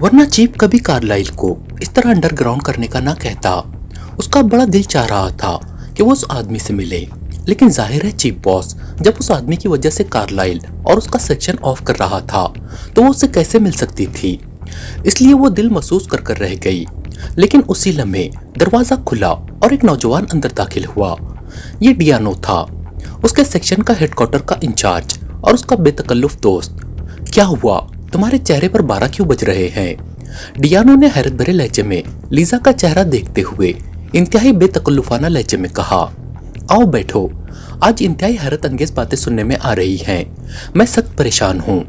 वरना चीफ कभी कार्लाइल को इस तरह अंडरग्राउंड करने का ना कहता। उसका बड़ा दिल चाह रहा था कि वो उस आदमी से मिले, लेकिन जाहिर है चीफ बॉस जब उस आदमी की वजह से कार्लाइल और उसका सेक्शन ऑफ कर रहा था तो वो उससे कैसे मिल सकती थी। इसलिए वो दिल महसूस कर रह गई। लेकिन उसी लम्हे दरवाजा खुला और एक नौजवान अंदर दाखिल हुआ। ये डियानो था, उसके सेक्शन का हेडक्वार्टर का इंचार्ज और उसका बेतकल्लुफ दोस्त। क्या हुआ, तुम्हारे चेहरे पर 12 क्यों बज रहे हैं? डियानो ने हैरत भरे लहजे में लीजा का चेहरा देखते हुए इंतहाई बेतकल्लुफाना लहजे में कहा, आओ बैठो, आज इंतहाई हैरत अंगेज बातें सुनने में आ रही हैं। मैं सख्त परेशान हूँ।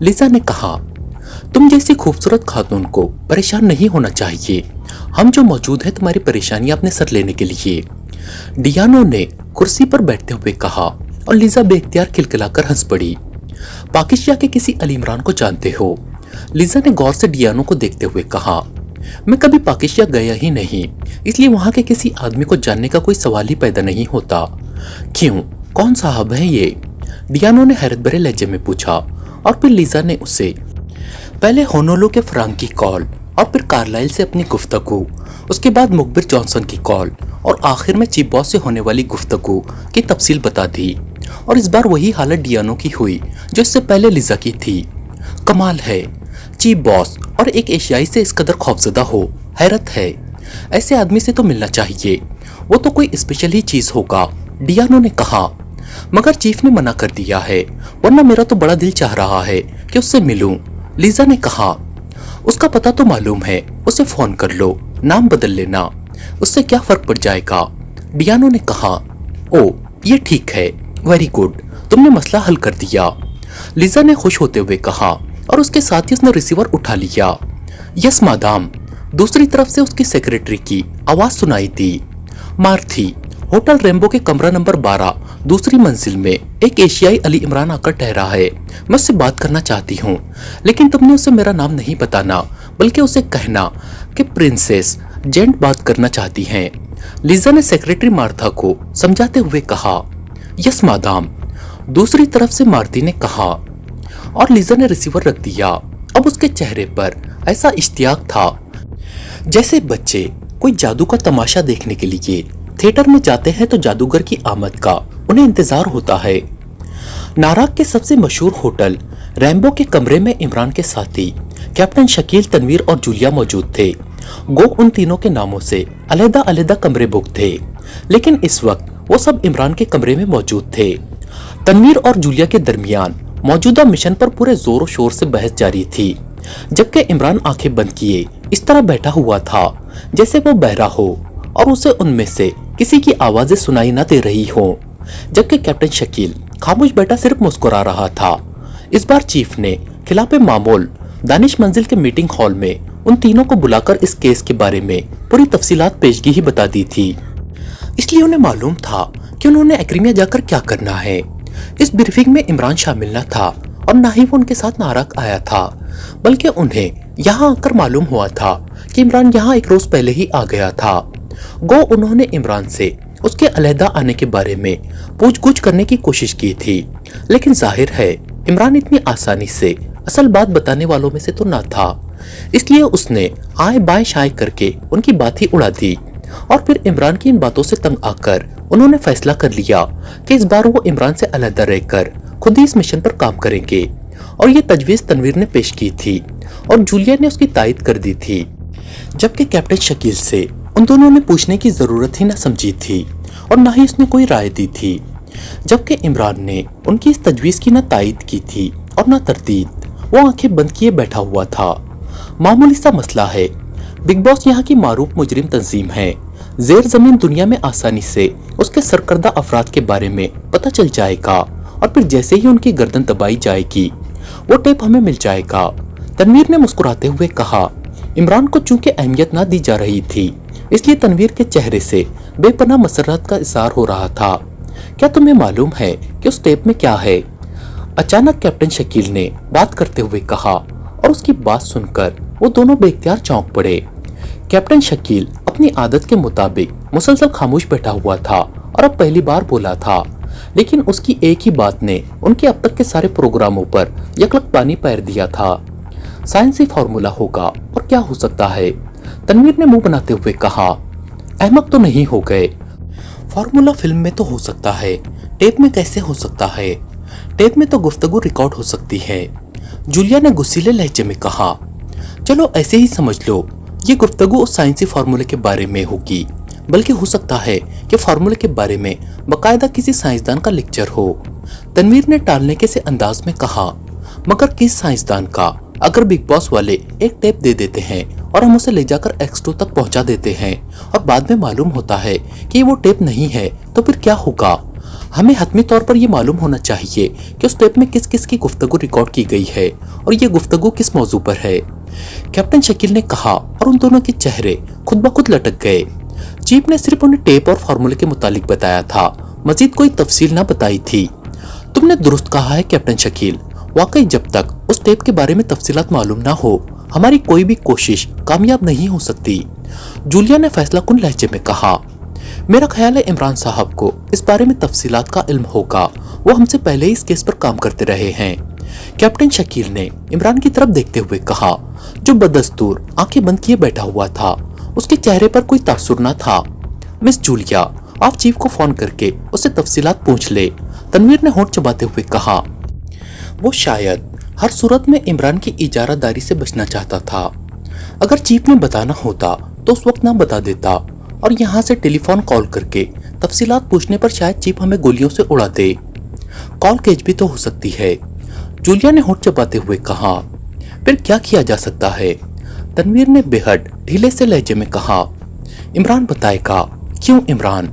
लीजा ने कहा, तुम जैसी खूबसूरत खातून को परेशान नहीं होना चाहिए। हम जो मौजूद हैं तुम्हारी परेशानियां अपने सर लेने के लिए। डियानो ने कुर्सी पर बैठते हुए कहा और लीजा बेख्तियार खिलखिलाकर हंस पड़ी। पाकिस्तान के किसी अली इमरान को जानते हो? लीजा ने गौर से डियानो को देखते हुए कहा, मैं कभी पाकिस्तान गया ही नहीं, इसलिए वहां के किसी आदमी को जानने का कोई सवाल ही पैदा नहीं होता। क्यों, कौन साहब है ये? डियानो ने हैरत भरे लहजे में पूछा और फिर लीजा ने उसे पहले होनोलू के फ्रांक की कॉल और फिर कार्लाइल से अपनी गुफ्तगू, उसके बाद मुखबिर जॉनसन की कॉल और आखिर में चीफ बॉस से होने वाली गुफ्तगू की तफसील बता दी। और इस बार वही हालत डियानो की हुई जो इससे पहले लीजा की थी। कमाल है, चीफ बॉस और एक एशियाई से इस कदर खौफजदा हो, हैरत है। ऐसे आदमी से तो मिलना चाहिए, वो तो कोई स्पेशल ही चीज होगा, डियानो ने कहा। मगर चीफ ने मना कर दिया है, वरना मेरा तो बड़ा दिल चाह रहा है कि उससे मिलूं। लीजा ने कहा, उसका पता तो मालूम है, उसे फोन कर लो, नाम बदल लेना, उससे क्या फर्क पड़ जाएगा। डियानो ने कहा, ओ ये ठीक है, वेरी गुड, तुमने मसला हल कर दिया। लीजा ने खुश होते हुए कहा और उसके साथ ही उसने रिसीवर उठा लिया। यस मादाम, दूसरी तरफ से उसकी सेक्रेटरी की आवाज सुनाई दी। मार्थी, होटल रेम्बो के कमरा नंबर 12 दूसरी मंजिल में एक एशियाई अली इमरान आकर ठहरा है। मैं उससे बात करना चाहती हूँ, लेकिन तुमने उसे मेरा नाम नहीं बताना, बल्कि उसे कहना कि प्रिंसेस जेंट बात करना चाहती हैं। लीजा ने सेक्रेटरी मार्था को समझाते हुए कहा। यस मादाम, दूसरी तरफ से मार्थी ने कहा और लीजा ने रिसीवर रख दिया। अब उसके चेहरे पर ऐसा इश्तियाक था जैसे बच्चे कोई जादू का तमाशा देखने के लिए थिएटर में जाते हैं तो जादूगर की आमद का उन्हें इंतजार होता है। नाराक के सबसे मशहूर होटल रैम्बो के कमरे में इमरान के साथी कैप्टन शकील, तनवीर और जूलिया मौजूद थे। गो उन तीनों के नामों से अलग-अलग कमरे बुक थे, लेकिन इस वक्त वो सब इमरान के कमरे में मौजूद थे। तनवीर और जूलिया के दरमियान मौजूदा मिशन पर पूरे जोर शोर से बहस जारी थी, जबकि इमरान आंखें बंद किए इस तरह बैठा हुआ था जैसे वो बहरा हो और उसे उनमें से किसी की आवाजें सुनाई न दे रही हो, जबकि कैप्टन शकील खामोश बैठा सिर्फ मुस्कुरा रहा था। इस बार चीफ ने खिलाफे मामूल दानिश मंजिल के मीटिंग हॉल में उन तीनों को बुलाकर इस केस के बारे में पूरी तफसीलात पेशगी ही बता दी थी, इसलिए उन्हें मालूम था कि उन्होंने एक्रीमिया जाकर क्या करना है। इस ब्रीफिंग में इमरान शामिल न था और न ही वो उनके साथ नाराक आया था, बल्कि उन्हें यहाँ आकर मालूम हुआ था कि इमरान यहाँ एक रोज पहले ही आ गया था। गो उन्होंने इमरान से उसके अलहदा आने के बारे में पूछ-गुछ करने की कोशिश की थी, लेकिन जाहिर है इमरान इतनी आसानी से असल बात बताने वालों में से तो न था, इसलिए उसने आए बाएं शाएं करके उनकी बात ही उड़ा दी। और फिर इमरान की इन बातों से तंग आकर उन्होंने फैसला कर लिया कि इस बार वो इमरान से अलहदा रहकर खुद ही इस मिशन पर काम करेंगे। और ये तजवीज तनवीर ने पेश की थी और जूलिया ने उसकी तायद कर दी थी, जबकि कैप्टन शकील से उन दोनों ने पूछने की जरूरत ही न समझी थी और न ही उसने कोई राय दी थी, जबकि इमरान ने उनकी इस तजवीज की न तायद की थी और न तरदीद। वो आंखें बंद किए बैठा हुआ था। मामूली सा मसला है, बिग बॉस यहाँ की मारूफ मुजरिम तंजीम है, जेर जमीन दुनिया में आसानी से उसके सरकर्दा अफराद के बारे में पता चल जाएगा और फिर जैसे ही उनकी गर्दन दबाई जाएगी वो टेप हमें मिल जाएगा। तनवीर ने मुस्कुराते हुए कहा। इमरान को चूंकि अहमियत ना दी जा रही थी, इसलिए तनवीर के चेहरे से बेपनाह मसरत का इज़हार हो रहा था। क्या तुम्हें मालूम है कि उस टेप में क्या है? अचानक कैप्टन शकील ने बात करते हुए कहा और उसकी बात सुनकर वो दोनों बेख्तियार चौंक पड़े। कैप्टन शकील अपनी आदत के मुताबिक मुसलसल खामोश बैठा हुआ था और अब पहली बार बोला था, लेकिन उसकी एक ही बात ने उनके अब तक के सारे प्रोग्रामों पर यकलक पानी पैर दिया था। साइंसी फार्मूला होगा और क्या हो सकता है? तनवीर ने मुंह बनाते हुए कहा। अहमक तो नहीं हो गए? फार्मूला फिल्म में तो हो सकता है, टेप में कैसे हो सकता है? टेप में तो गुफ्तगू रिकॉर्ड हो सकती है। जूलिया ने गुस्सीले लहजे में कहा। चलो ऐसे ही समझ लो, ये गुफ्तगू उस साइंसी फार्मूले के बारे में होगी, बल्कि हो सकता है कि फार्मूले के बारे में बकायदा किसी साइंसदान का लेक्चर हो। तनवीर ने टालने के से अंदाज में कहा, मगर किस साइंसदान का? अगर बिग बॉस वाले एक टेप दे देते हैं और हम उसे ले जाकर X2 तक पहुंचा देते हैं और बाद में मालूम होता है कि वो टेप नहीं है, तो फिर क्या होगा? हमें हतमी तौर पर यह मालूम होना चाहिए कि उस टेप में किस किस की गुफ्तगू रिकॉर्ड की गई है और ये गुफ्तगू किस मौजू पर है। कैप्टन शकील ने कहा और उन दोनों के चेहरे खुद ब खुद लटक गए। चीफ ने सिर्फ उन्हें टेप और फार्मूले के मुतालिक बताया था, मजीद कोई तफसील ना बताई थी। तुमने दुरुस्त कहा है कैप्टन शकील, वाकई जब तक उस टेप के बारे में तफसीलात मालूम ना हो हमारी कोई भी कोशिश कामयाब नहीं हो सकती। जूलिया ने फैसला कुन लहजे में कहा। मेरा ख्याल है इमरान साहब को इस बारे में तफसीलात का इल्म होगा, वो हमसे पहले ही इस केस पर काम करते रहे हैं। कैप्टन शकील ने इमरान की तरफ देखते हुए कहा, जो बदस्तूर आंखें बंद किए बैठा हुआ था, उसके चेहरे पर कोई तासुर न था। मिस जूलिया, आप चीफ को फोन करके उससे तफसीलात पूछ ले, तनवीर ने होंठ चबाते हुए कहा। वो शायद हर सूरत में इमरान की इजारादारी से बचना चाहता था। अगर चीफ ने बताना होता तो उस वक्त ना बता देता और यहाँ से टेलीफोन कॉल करके तफसीलात पूछने पर शायद चीफ हमें गोलियों से उड़ा दे। कॉल केज भी तो हो सकती है, जूलिया ने होंठ चबाते हुए कहा। फिर क्या किया जा सकता है? तनवीर ने बेहद ढीले से लहजे में कहा। इमरान बताएगा। क्यों इमरान?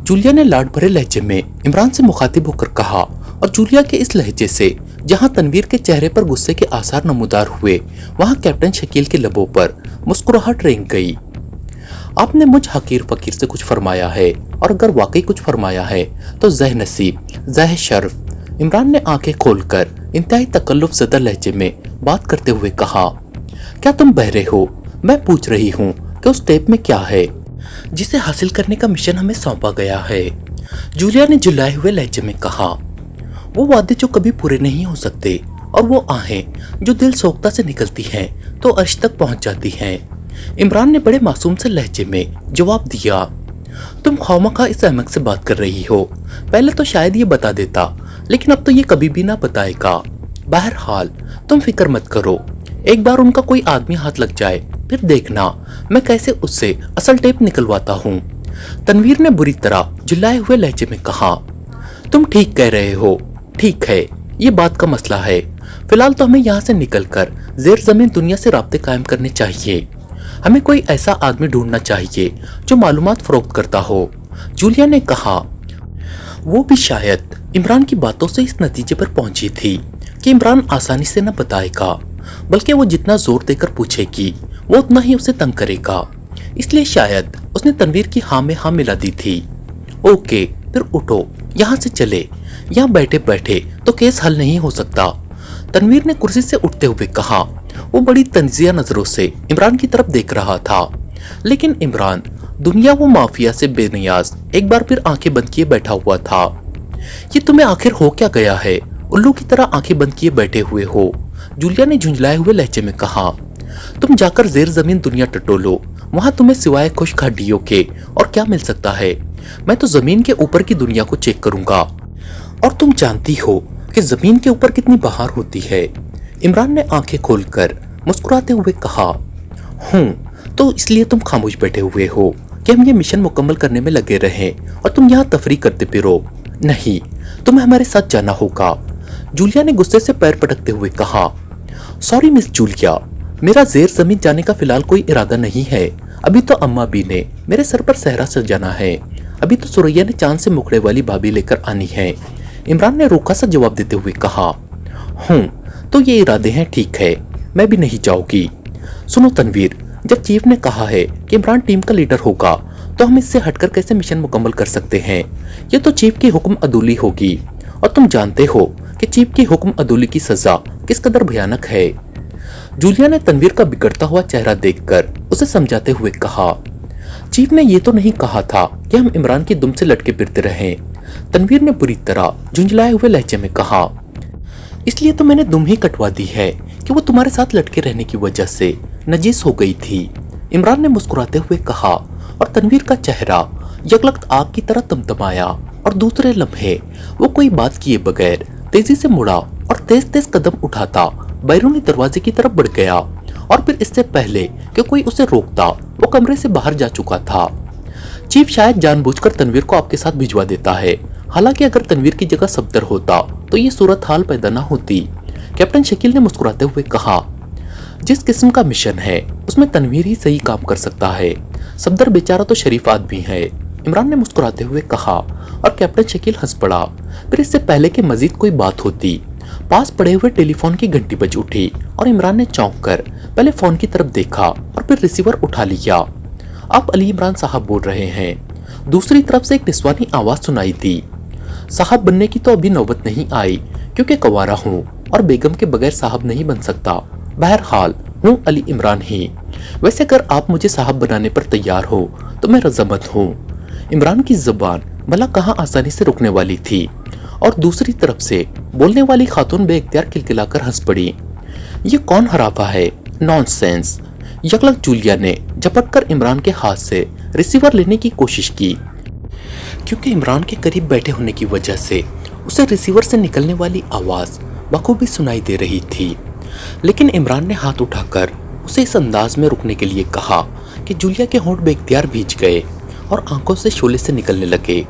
जूलिया ने लाड भरे लहजे में इमरान से मुखातिब होकर कहा और जूलिया के इस लहजे से जहां तनवीर के चेहरे पर गुस्से के आसार नमूदार हुए, वहां कैप्टन शकील के लबों पर मुस्कुराहट रेंग गई। आपने मुझ हकीर फकीर से कुछ फरमाया है, और अगर वाकई कुछ फरमाया है तो जह नसीब जह शर्फ। इमरान ने आंखें खोलकर इंतहाई तकल्लुफ ज़दा लहजे में बात करते हुए कहा। क्या तुम बहरे हो? मैं पूछ रही हूँ कि उस टेप में क्या है जिसे हासिल करने का मिशन हमें सौंपा गया है। जूलिया ने झुल्लाए हुए लहजे में कहा। वो वादे जो कभी पूरे नहीं हो सकते, और वो आहें जो दिल सोख्ता से निकलती हैं तो अर्श तक पहुंच जाती हैं। इमरान ने बड़े मासूम से लहजे में जवाब दिया। तुम खौमखा इस अहमक से बात कर रही हो, पहले तो शायद ये बता देता, लेकिन अब तो ये कभी भी ना बताएगा। बहरहाल तुम फिक्र मत करो, एक बार उनका कोई आदमी हाथ लग जाए फिर देखना मैं कैसे उससे असल टेप निकलवाता हूँ। तनवीर ने बुरी तरह झुल्लाए हुए लहजे में कहा। तुम ठीक कह रहे हो, ठीक है, ये बात का मसला है। फिलहाल तो हमें यहाँ से निकलकर जेर जमीन दुनिया से राब्ते कायम करने चाहिए। हमें कोई ऐसा आदमी ढूंढना चाहिए जो मालूमात फरोख्त करता हो, जूलिया ने कहा। वो भी शायद इमरान की बातों से इस नतीजे पर पहुंची थी कि इमरान आसानी से न बताएगा, बल्कि वो जितना जोर देकर पूछेगी वो उतना ही उसे तंग करेगा। इसलिए शायद उसने तनवीर की हाँ में हाँ मिला दी थी। ओके, फिर उठो, यहाँ से चले। यहाँ बैठे बैठे तो केस हल नहीं हो सकता, तनवीर ने कुर्सी से उठते हुए कहा। वो बड़ी तंजिया नजरों से इमरान की तरफ देख रहा था, लेकिन इमरान दुनिया वो माफिया से बेनियाज एक बार फिर आंखें बंद किए बैठा हुआ था। ये तुम्हें आखिर हो क्या गया है? उल्लू की तरह आंखें बंद किए बैठे हुए हो, जूलिया ने झुंझलाए हुए लहजे में कहा। तुम जाकर जेर जमीन दुनिया टटोलो, वहां तुम्हें सिवाय खुश्क हड्डियों के और क्या मिल सकता है? मैं तो जमीन के ऊपर की दुनिया को चेक करूंगा, और तुम जानती हो कि जमीन के ऊपर कितनी बहार होती है। इमरान ने आंखें खोलकर मुस्कुराते हुए कहा। हूँ तो इसलिए तुम खामोश बैठे हुए हो कि हम ये मिशन मुकम्मल करने में लगे रहें और तुम यहाँ तफरीह करते फिरो? नहीं, तुम्हें हमारे साथ जाना होगा, जूलिया ने गुस्से से पैर पटकते हुए कहा। सॉरी मिस जूलिया, मेरा जेर जमीन जाने का फिलहाल कोई इरादा नहीं है। अभी तो अम्मा बी ने मेरे सर पर सहरा सजाना है, अभी तो सुरैया ने चांद से मुखड़े वाली भाभी लेकर आनी है, इमरान ने रूखा सा जवाब देते हुए कहा। हूँ तो ये इरादे हैं, ठीक है, मैं भी नहीं जाऊंगी। सुनो तनवीर, जब चीफ ने कहा है कि इमरान टीम का लीडर होगा, तो हम इससे हटकर कैसे मिशन मुकम्मल कर सकते हैं? ये तो चीफ की हुक्म अदूली होगी, और तुम जानते हो कि चीफ की हुक्म अदूली की सजा किस कदर भयानक है। जूलिया ने तनवीर का बिगड़ता हुआ चेहरा देखकर उसे समझाते हुए कहा। चीफ ने ये तो नहीं कहा था कि हम इमरान की दुम से लटके फिरते रहें, तनवीर ने बुरी तरह झुंझलाए हुए लहजे में कहा। इसलिए तो मैंने दुम ही कटवा दी है कि वो तुम्हारे साथ लटके रहने की वजह से नजीस हो गई थी, इमरान ने मुस्कुराते हुए कहा, और तनवीर का चेहरा यकलख्त आग की तरह तमतमाया और दूसरे लम्हे वो कोई बात किए बगैर तेजी से मुड़ा और तेज तेज कदम उठाता बैरूनी दरवाजे की तरफ बढ़ गया। और फिर इससे पहले कि कोई उसे रोकता वो कमरे से बाहर जा चुका था। चीफ शायद जानबूझकर तनवीर को आपके साथ भिजवा देता है, हालांकि अगर तनवीर की जगह सफदर होता तो ये सूरत हाल पैदा न होती, कैप्टन शकील ने मुस्कुराते हुए कहा। जिस किस्म का मिशन है उसमें तनवीर ही सही काम कर सकता है, सफदर बेचारा तो शरीफ आदमी है, इमरान ने मुस्कुराते हुए कहा। और कैप्टन शकील हंस पड़ा। फिर इससे पहले कि मजीद कोई बात होती, पास पड़े हुए टेलीफोन की घंटी बज उठी और इमरान ने चौंक कर पहले फोन की तरफ देखा और फिर रिसीवर उठा लिया। आप अली इमरान साहब बोल रहे हैं। दूसरी तरफ से एक निस्वानी आवाज सुनाई दी। साहब बनने की तो अभी नौबत नहीं आई, क्योंकि कुंवारा हूँ और बेगम के बगैर साहब नहीं बन सकता। बहरहाल हूँ अली इमरान ही। वैसे अगर आप मुझे साहब बनाने पर तैयार हो तो मैं रजामंद हूँ। इमरान की जुबान भला कहाँ आसानी से रुकने वाली थी, और दूसरी तरफ से बोलने वाली खातून बेइख्तियार खिलखिलाकर हंस पड़ी। ये कौन हराफा है? नॉनसेंस। यकलक जूलिया ने झपटकर इमरान के हाथ से रिसीवर लेने की कोशिश की, क्योंकि इमरान के करीब बैठे होने की वजह से उसे रिसीवर से निकलने वाली आवाज बखूबी सुनाई दे रही थी। लेकिन इमरान ने हाथ उठाकर उसे इस अंदाज में रुकने के लिए कहा कि जूलिया के होंठ बेइख्तियार भीज गए और आंखों से शोले से निकलने लगे।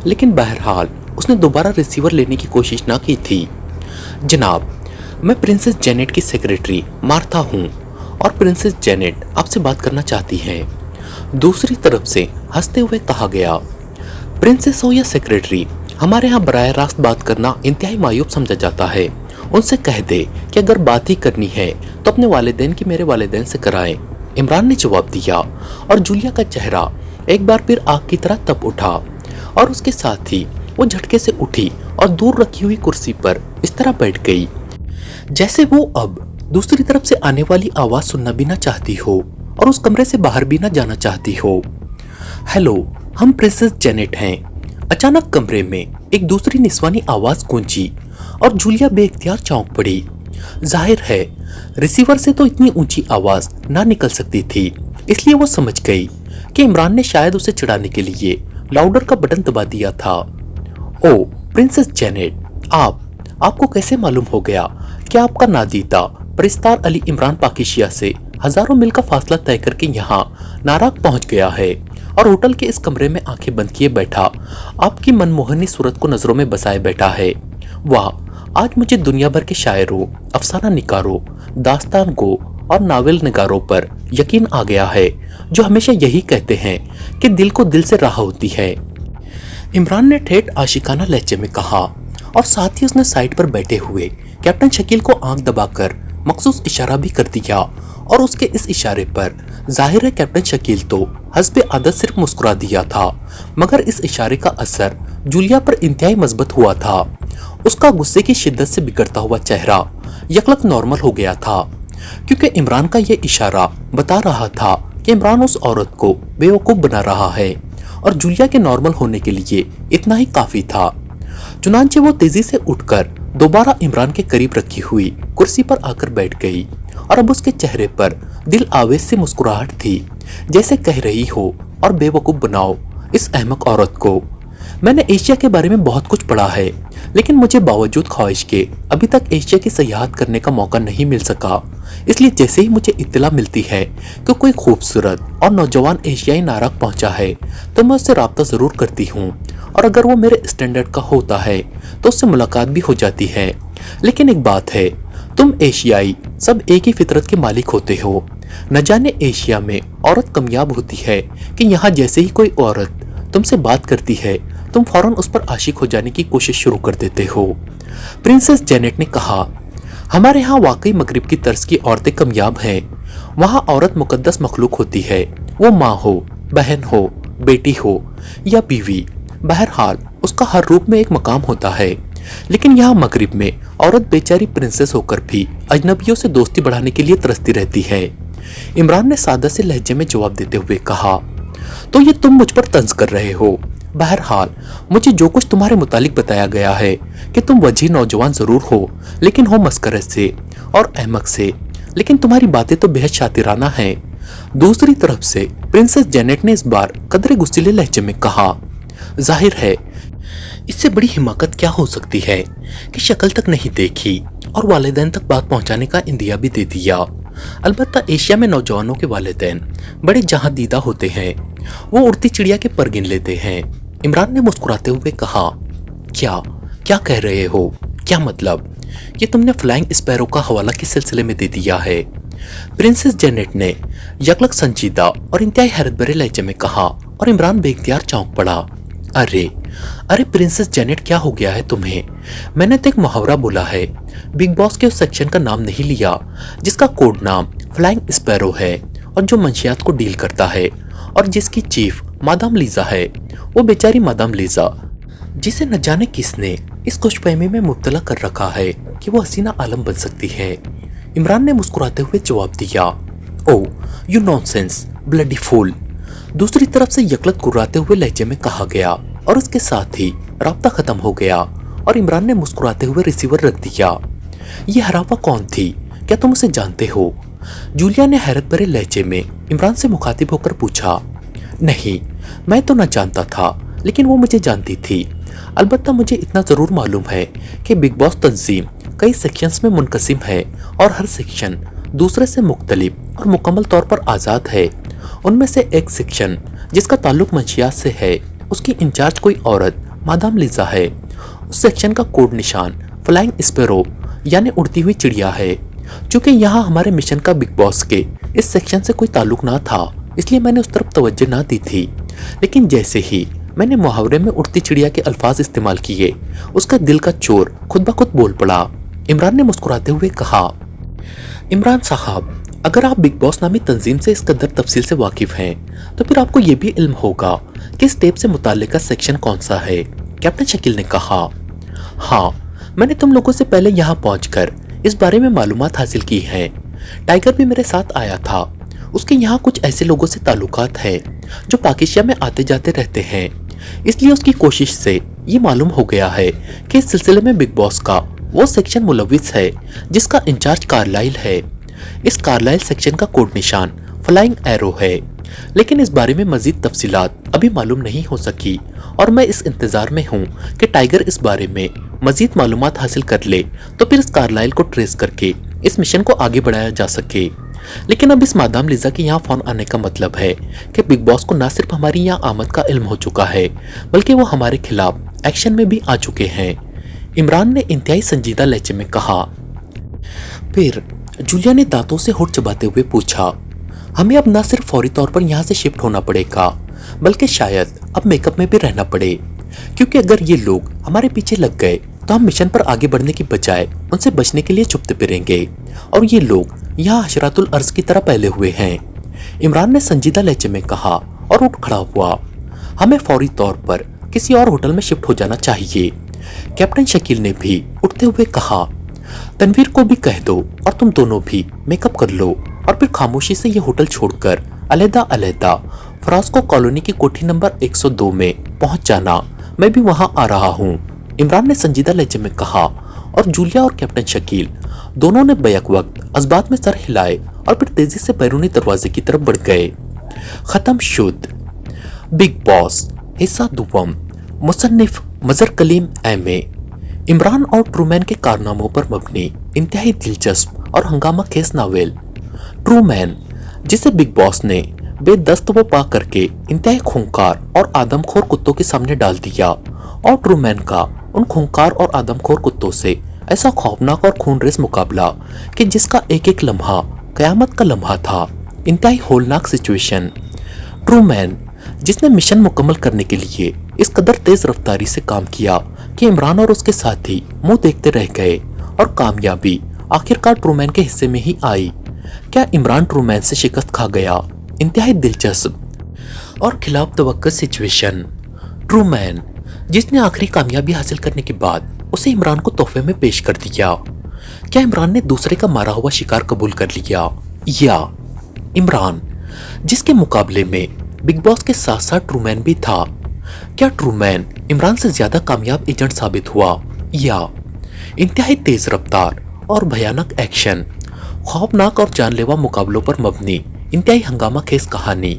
लेकिन बहरहाल उसने दोबारा रिसीवर लेने की कोशिश ना की थी। जनाब, मैं प्रिंसेस जेनेट की सेक्रेटरी मार्था हूँ और प्रिंसेस जेनेट आपसे बात करना चाहती हैं। दूसरी तरफ से हंसते हुए कहा गया। प्रिंसेस हो या सेक्रेटरी, हमारे यहाँ बराह रास्त बात करना इंतहाई मायूब समझा जाता है। उनसे कह दे कि अगर बात ही करनी है तो अपने वालिदैन की मेरे वालिदैन से कराएं, इमरान ने जवाब दिया। और जूलिया का चेहरा एक बार फिर आग की तरह तप उठा और उसके साथ ही वो झटके से उठी और दूर रखी हुई कुर्सी पर इस तरह बैठ गई जैसे वो अब दूसरी तरफ से आने वाली आवाज सुनना भी ना चाहती हो और उस कमरे से बाहर भी ना जाना चाहती हो। हेलो, हम प्रिंसेस जेनेट हैं। अचानक कमरे में एक दूसरी निस्वानी आवाज गूंजी और जूलिया बेइख्तियार चौंक पड़ी। जाहिर है रिसीवर से तो इतनी ऊंची आवाज ना निकल सकती थी, इसलिए वो समझ गई कि इमरान ने शायद उसे चिढ़ाने के लिए लाउडर का बटन दबा दिया था। ओ प्रिंसेस जेनेट, आपको कैसे मालूम हो गया कि आपका नादीदा परिस्तार अली इमरान पाकिशिया से हजारों मील का फासला तय करके यहाँ नाराक पहुंच गया है और होटल के इस कमरे में आंखें बंद किए बैठा आपकी मनमोहनी सूरत को नजरों में बसाए बैठा है। वाह, आज मुझे दुनिया भर के शायरों, अफसाना निकारों, दास्तान गो और नावल निगारों पर यकीन आ गया है, जो हमेशा यही कहते हैं कि दिल को दिल से राह होती है। इमरान ने ठेठ आशिकाना लहजे में कहा और साथ ही उसने साइड पर बैठे हुए कैप्टन शकील को आंख दबाकर मखसूस इशारा भी कर दिया और उसके इस इशारे पर जाहिर है कैप्टन शकील तो हस्बे आदत सिर्फ मुस्कुरा दिया था, मगर इस इशारे का असर जूलिया पर इंतहाई मजबूत हुआ था। उसका गुस्से की शिद्दत से बिगड़ता हुआ चेहरा यकलक नॉर्मल हो गया था, क्योंकि इमरान का यह इशारा बता रहा था कि इमरान उस औरत को बेवकूफ बना रहा है और जूलिया के नॉर्मल होने के लिए इतना ही काफी था। चुनांचे वो तेजी से उठकर दोबारा इमरान के करीब रखी हुई कुर्सी पर आकर बैठ गई और अब उसके चेहरे पर दिल आवेश से मुस्कुराहट थी, जैसे कह रही हो और बेवकूफ बनाओ इस अहमक औरत को। मैंने एशिया के बारे में बहुत कुछ पढ़ा है, लेकिन मुझे बावजूद ख्वाहिश के अभी तक एशिया की सयाहत करने का मौका नहीं मिल सका। इसलिए जैसे ही मुझे इत्तला मिलती है कि कोई खूबसूरत और नौजवान एशियाई नारक पहुंचा है तो मैं उससे राब्ता जरूर करती हूँ, और अगर वो मेरे स्टैंडर्ड का होता है तो उससे मुलाकात भी हो जाती है। लेकिन एक बात है, तुम एशियाई सब एक ही फितरत के मालिक होते हो। न जाने एशिया में औरत कामयाब होती है कि यहाँ जैसे ही कोई औरत तुमसे बात करती है तुम फौरन उस पर आशिक हो जाने की कोशिश शुरू कर देते हो। प्रिंसेस जेनेट ने कहा, हमारे यहाँ वाकई मगरिब की तर्ज की औरतें कामयाब हैं। वहाँ औरत मुकद्दस मखलूक होती है, वो माँ हो, बहन हो, बेटी हो या बीवी, बहरहाल उसका हर रूप में एक मकाम होता है। लेकिन यहाँ मगरिब में औरत बेचारी प्रिंसेस होकर भी अजनबियों से दोस्ती बढ़ाने के लिए तरसती रहती है। इमरान ने सादा से लहजे में जवाब देते हुए कहा, तो ये तुम मुझ पर तंज कर रहे हो। बहरहाल मुझे जो कुछ तुम्हारे मुतालिक बताया गया है कि तुम वजीह नौजवान जरूर हो, लेकिन हो मस्करत से, और अहमक से, लेकिन तुम्हारी बातें तो बेहद शातिराना हैं। दूसरी तरफ से प्रिंसेस जेनेट ने इस बार कदरे गुस्सीले लहजे में कहा, जाहिर है इससे बड़ी हिमाकत क्या हो सकती है कि शक्ल तक नहीं देखी और वालिदैन तक बात पहुंचाने का इंदिया भी दे दिया। अलबत्ता एशिया में नौजवानों के वालिदैन बड़े जहां दीदा होते हैं, वो उड़ती चिड़िया के पर गिन लेते हैं। इमरान ने मुस्कुराते हुए कहा, क्या क्या कह रहे हो? क्या मतलब? ये तुमने फ्लाइंग स्पैरो का हवाला किस सिलसिले में दे दिया है? प्रिंसेस जेनेट ने यकलक संजीदा और इंतहाई हैरत भरे लहजे में कहा और इमरान बेख्तियार चौंक पड़ा। अरे अरे प्रिंसेस जेनेट, क्या हो गया है तुम्हें? मैंने तो एक मुहावरा बोला है, बिग बॉस के उस सेक्शन का नाम नहीं लिया जिसका कोड नाम फ्लाइंग स्पैरो है और जो मंशियात को डील करता है और जिसकी चीफ मादाम लीजा है। वो बेचारी मादाम लीजा जिसे न जाने किसने इस खुशफहमी में मुब्तला कर रखा है कि वो हसीना आलम बन सकती है। इमरान ने मुस्कुराते हुए जवाब दिया, oh you nonsense bloody fool. दूसरी तरफ से यकलक कुर्राते हुए लहजे में कहा गया और उसके साथ ही राब्ता खत्म हो गया और इमरान ने मुस्कुराते हुए रिसीवर रख दिया। ये हरावा कौन थी? क्या तुम उसे जानते हो? जूलिया ने हैरत भरे लहजे में इमरान से मुखातिब होकर पूछा। नहीं, मैं तो न जानता था, लेकिन वो मुझे जानती थी। अलबत्ता मुझे इतना जरूर मालूम है कि बिग बॉस तंजीम कई सेक्शंस में मुनकसिम है और हर सेक्शन दूसरे से मुख्तलिफ और मुकम्मल तौर पर आज़ाद है। उनमें से एक सेक्शन जिसका ताल्लुक मंशियात से है, उसकी इंचार्ज कोई औरत मादाम लीजा है। उस सेक्शन का कोड निशान फ्लाइंग स्पैरो यानी उड़ती हुई चिड़िया है। चूंकि यहाँ हमारे मिशन का बिग बॉस के इस सेक्शन से कोई ताल्लुक ना था, इसलिए मैंने उस तरफ तवज्जो ना दी थी। लेकिन जैसे ही मैंने मुहावरे में उड़ती चिड़िया के अल्फाज इस्तेमाल किए, उसका दिल का चोर खुद ब खुद बोल पड़ा। इमरान ने मुस्कुराते हुए कहा, इमरान साहब, अगर आप बिग बॉस नामी तंजीम से इस कदर तफसील से वाकिफ हैं, तो फिर आपको ये भी इल्म होगा कि इस टेप से मुताल्लिका सेक्शन कौन सा है। कैप्टन शकील ने कहा, हाँ, मैंने तुम लोगों से पहले यहाँ पहुंचकर इस बारे में मालूमात हासिल की है। टाइगर भी मेरे साथ आया था। उसके यहाँ कुछ ऐसे लोगों से ताल्लुकात है जो पाकिस्तान में आते जाते रहते हैं, इसलिए उसकी कोशिश से ये मालूम हो गया है कि इस सिलसिले में बिग बॉस का वो सेक्शन मुलविस है जिसका इंचार्ज कार्लाइल है। इस कार्लाइल सेक्शन का कोड निशान फ्लाइंग एरो है, लेकिन इस बारे में मजीद तफसीलात अभी मालूम नहीं हो सकी और मैं इस इंतजार में हूँ कि टाइगर इस बारे में मजीद मालूमात हासिल कर ले तो फिर इस कार्लाइल को ट्रेस करके इस मिशन को आगे बढ़ाया जा सके। लेकिन अब इस मादाम लिजा के यहाँ फोन आने का मतलब है कि बिग बॉस को न सिर्फ हमारी यहाँ आमद का इल्म हो चुका है, बल्कि वो हमारे खिलाफ एक्शन में भी आ चुके हैं। इमरान ने इंतहाई संजीदा लहजे में कहा। फिर जूलिया ने दांतों से होठ चबाते हुए पूछा, हमें अब न सिर्फ फौरी तौर पर यहाँ से शिफ्ट होना पड़ेगा, बल्कि शायद अब मेकअप में भी रहना पड़े, क्योंकि अगर ये लोग हमारे पीछे लग गए तो हम मिशन पर आगे बढ़ने की बजाय उनसे बचने के लिए छुपते फिरेंगे और ये लोग यहाँ हशरातुल अर्ज की तरह फैले हुए हैं। इमरान ने संजीदा लहजे में कहा और उठ खड़ा हुआ। हमें फौरी तौर पर किसी और होटल में शिफ्ट हो जाना चाहिए। कैप्टन शकील ने भी उठते हुए कहा, तनवीर को भी कह दो और तुम दोनों भी मेकअप कर लो और फिर खामोशी से ये होटल छोड़कर अलहदा अलहदा फ्रांसिस्को कॉलोनी की कोठी नंबर 102 में पहुंच जाना। मैं भी वहां आ रहा हूं। इमरान ने संजीदा लहजे में कहा और जूलिया और कैप्टन शकील दोनों ने बैक वक्त अजबात में सर हिलाए और फिर तेजी से बैरूनी दरवाजे की तरफ बढ़ गए। खत्म शुद्ध। बिग बॉस हिस्सा दुवम। मुसन्निफ मजर कलीम एम.ए. इमरान और ट्रूमैन के कारनामों पर मबनी इंतहाई दिलचस्प और हंगामा खेज नावेल। ट्रूमैन, जिसे बिग बॉस ने बेदस्त व पा करके इंतहाई खूंखार और आदमखोर कुत्तों के सामने डाल दिया, और ट्रूमैन का उन खूंखार और आदमखोर कुत्तों से ऐसा खौफनाक और खूनरेज मुकाबला कि जिसका एक एक लम्हा कयामत का लम्हा था। इंतहाई होलनाक सिचुएशन। ट्रूमैन, जिसने मिशन मुकम्मल करने के लिए इस कदर तेज रफ्तारी से काम किया कि इमरान और उसके साथी मुंह देखते रह गए और कामयाबी आखिरकार ट्रूमैन के हिस्से में ही आई। क्या इमरान ट्रूमैन से शिकस्त खा गया? इंतहाई दिलचस्प और खिलाफ तवक्को सिचुएशन। ट्रूमैन, जिसने आखिरी कामयाबी हासिल करने के बाद उसे इमरान को तोहफे में पेश कर दिया। क्या इमरान ने दूसरे का मारा हुआ शिकार कबूल कर लिया, या इमरान, जिसके मुकाबले में बिग बॉस के साथ साथ ट्रूमैन भी था, क्या ट्रूमैन इमरान से ज्यादा कामयाब एजेंट साबित हुआ, या इंतहाई तेज रफ्तार और भयानक एक्शन خوفناک اور جان لیوا مقابلوں پر مبنی انتہائی ہنگامہ خیز کہانی